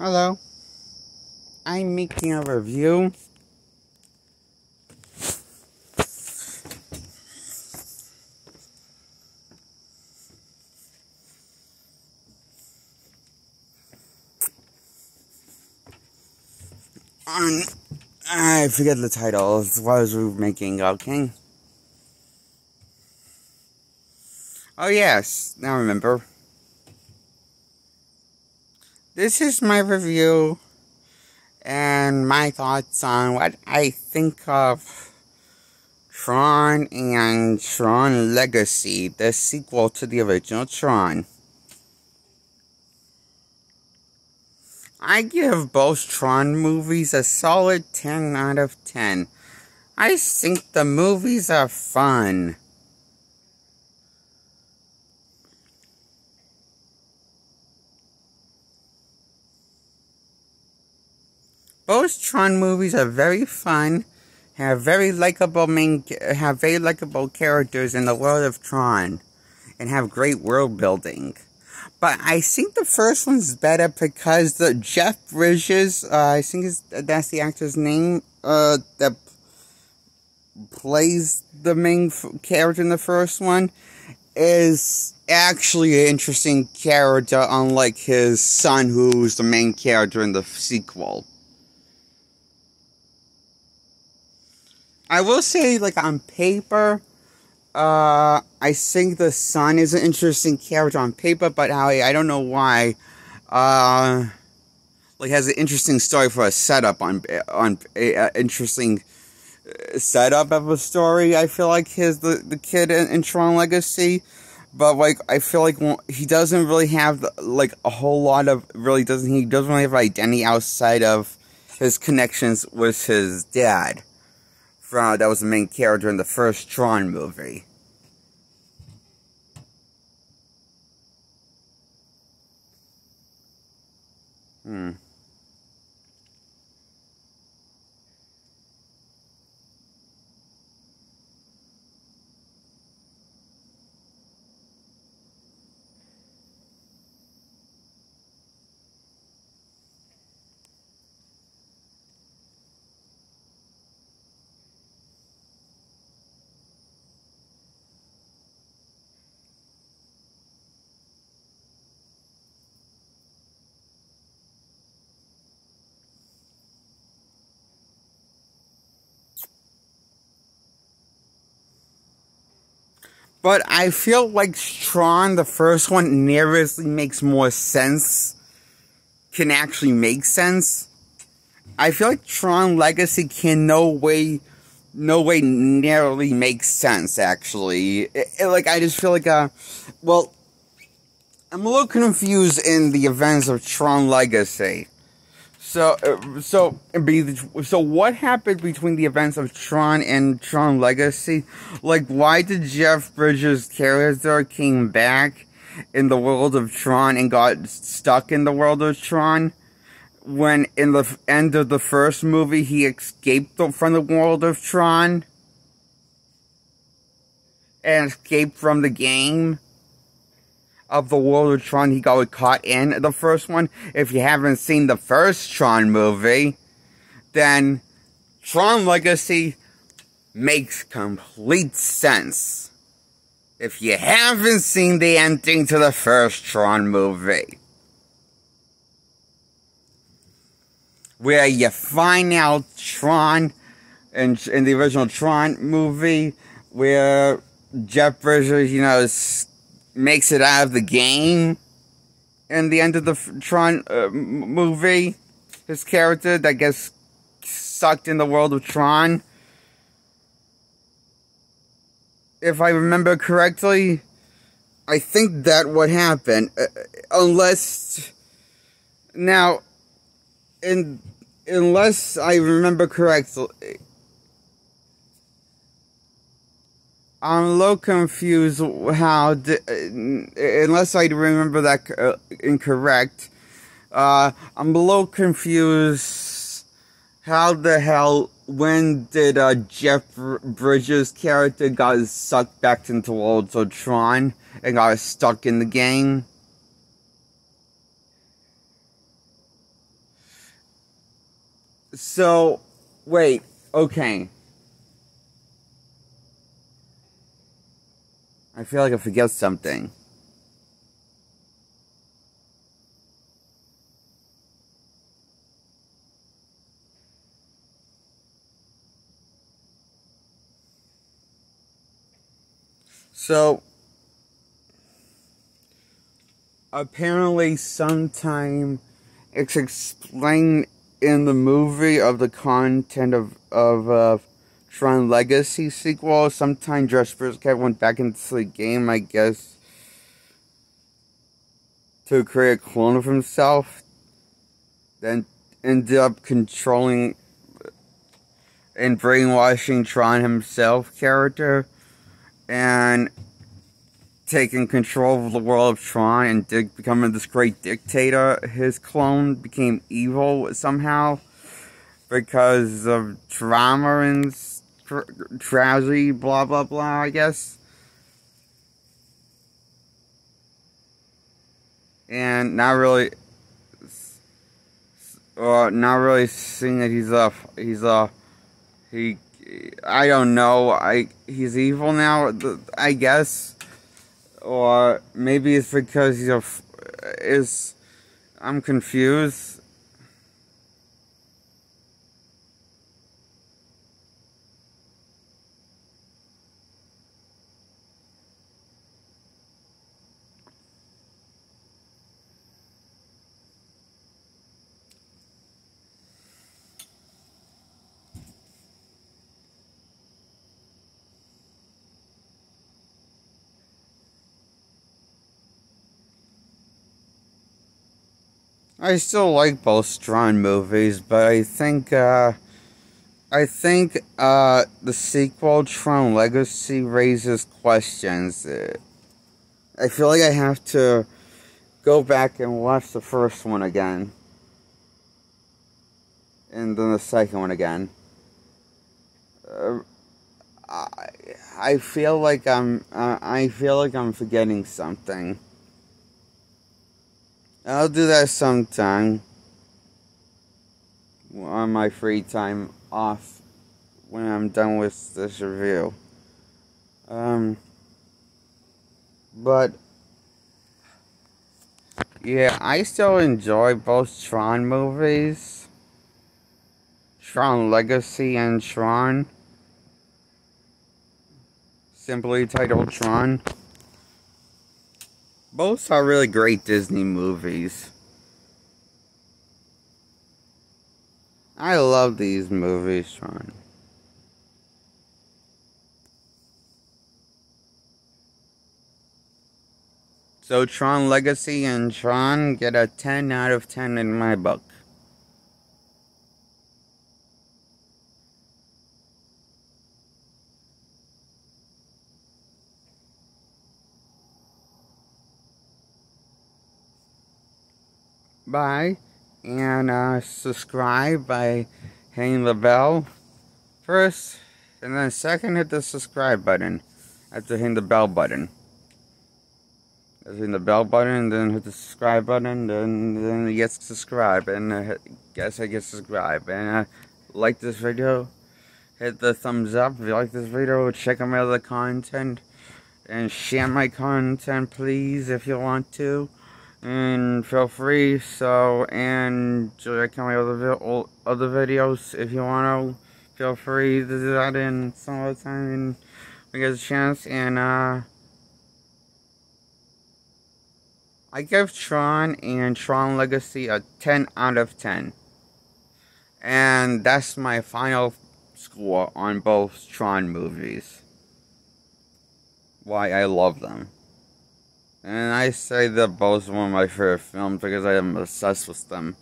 Hello. I'm making a review on, I forget the title. What was we making? Okay. Oh yes, now I remember. This is my review and my thoughts on what I think of Tron and Tron Legacy, the sequel to the original Tron. I give both Tron movies a solid 10 out of 10. I think the movies are fun. Both Tron movies are very fun, have very likable characters in the world of Tron, and have great world building. But I think the first one's better because the Jeff Bridges, I think that's the actor's name, that plays the main character in the first one, is actually an interesting character, unlike his son, who's the main character in the sequel. I will say, like, on paper, I think the son is an interesting character on paper, but I don't know why, like, has an interesting story for a setup interesting setup of a story. I feel like the kid in Tron Legacy, but, like, I feel like he doesn't really have, like, a whole lot of, he doesn't really have identity outside of his connections with his dad. That was the main character in the first Tron movie. But I feel like Tron, the first one, narratively makes more sense. Can actually make sense. I feel like Tron Legacy can no way narrowly make sense, actually. Like, I just feel like, well, I'm a little confused in the events of Tron Legacy. So what happened between the events of Tron and Tron Legacy? Like, why did Jeff Bridges' character came back in the world of Tron and got stuck in the world of Tron? When in the end of the first movie, he escaped from the world of Tron and escaped from the game of the world of Tron he got caught in the first one. If you haven't seen the first Tron movie, then Tron Legacy makes complete sense. If you haven't seen the ending to the first Tron movie, where you find out Tron in the original Tron movie, where Jeff Bridges, makes it out of the game in the end of the Tron movie. His character that gets sucked in the world of Tron. If I remember correctly, I think that what happened. Unless I remember correctly, I'm a little confused how, unless I remember that incorrect, I'm a little confused how the hell, when did Jeff Bridges' character got sucked back into the world of Tron and got stuck in the game? So, wait, okay. I feel like I forget something. So, apparently sometime it's explained in the movie of the content of Tron Legacy sequel. Sometime Josh Cat went back into the game, I guess, to create a clone of himself. Then ended up controlling and brainwashing Tron himself character. And taking control of the world of Tron and becoming this great dictator. His clone became evil somehow because of trauma and tragedy, blah blah blah, I guess. And not really seeing that I don't know, he's evil now, I guess. Or maybe it's because I'm confused. I still like both Tron movies, but I think the sequel, Tron Legacy, raises questions. I feel like I have to go back and watch the first one again. And then the second one again. I feel like I'm forgetting something. I'll do that sometime on my free time off when I'm done with this review. But yeah, I still enjoy both Tron movies. Tron Legacy and Tron. Simply titled Tron. Both are really great Disney movies. I love these movies, Tron. So Tron Legacy and Tron get a 10 out of 10 in my book. Bye, and subscribe by hitting the bell first, and then second hit the subscribe button after hitting the bell button. Hitting the bell button, then hit the subscribe button, then you get subscribe, and I get subscribe, and like this video, hit the thumbs up if you like this video, check out my other content, and share my content please if you want to. And feel free, and check out my other videos if you want to. Feel free to do that in some other time when we get a chance. And I give Tron and Tron Legacy a 10 out of 10. And that's my final score on both Tron movies. Why I love them. And I say they're both one of my favorite films because I am obsessed with them.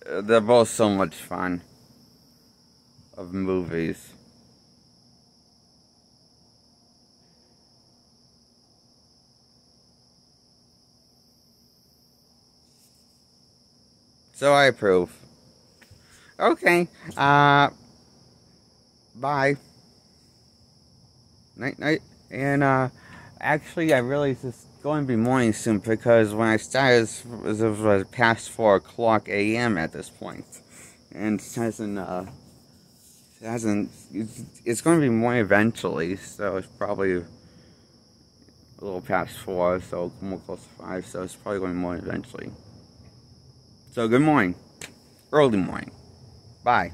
They're both so much fun of movies. So I approve. Okay, bye. Night, and actually, I realize it's going to be morning soon because when I started, it was past 4 o'clock a.m. at this point. and it's going to be morning eventually, so it's probably a little past 4, so more close to 5, so it's probably going to be morning eventually. So good morning. Early morning. Bye.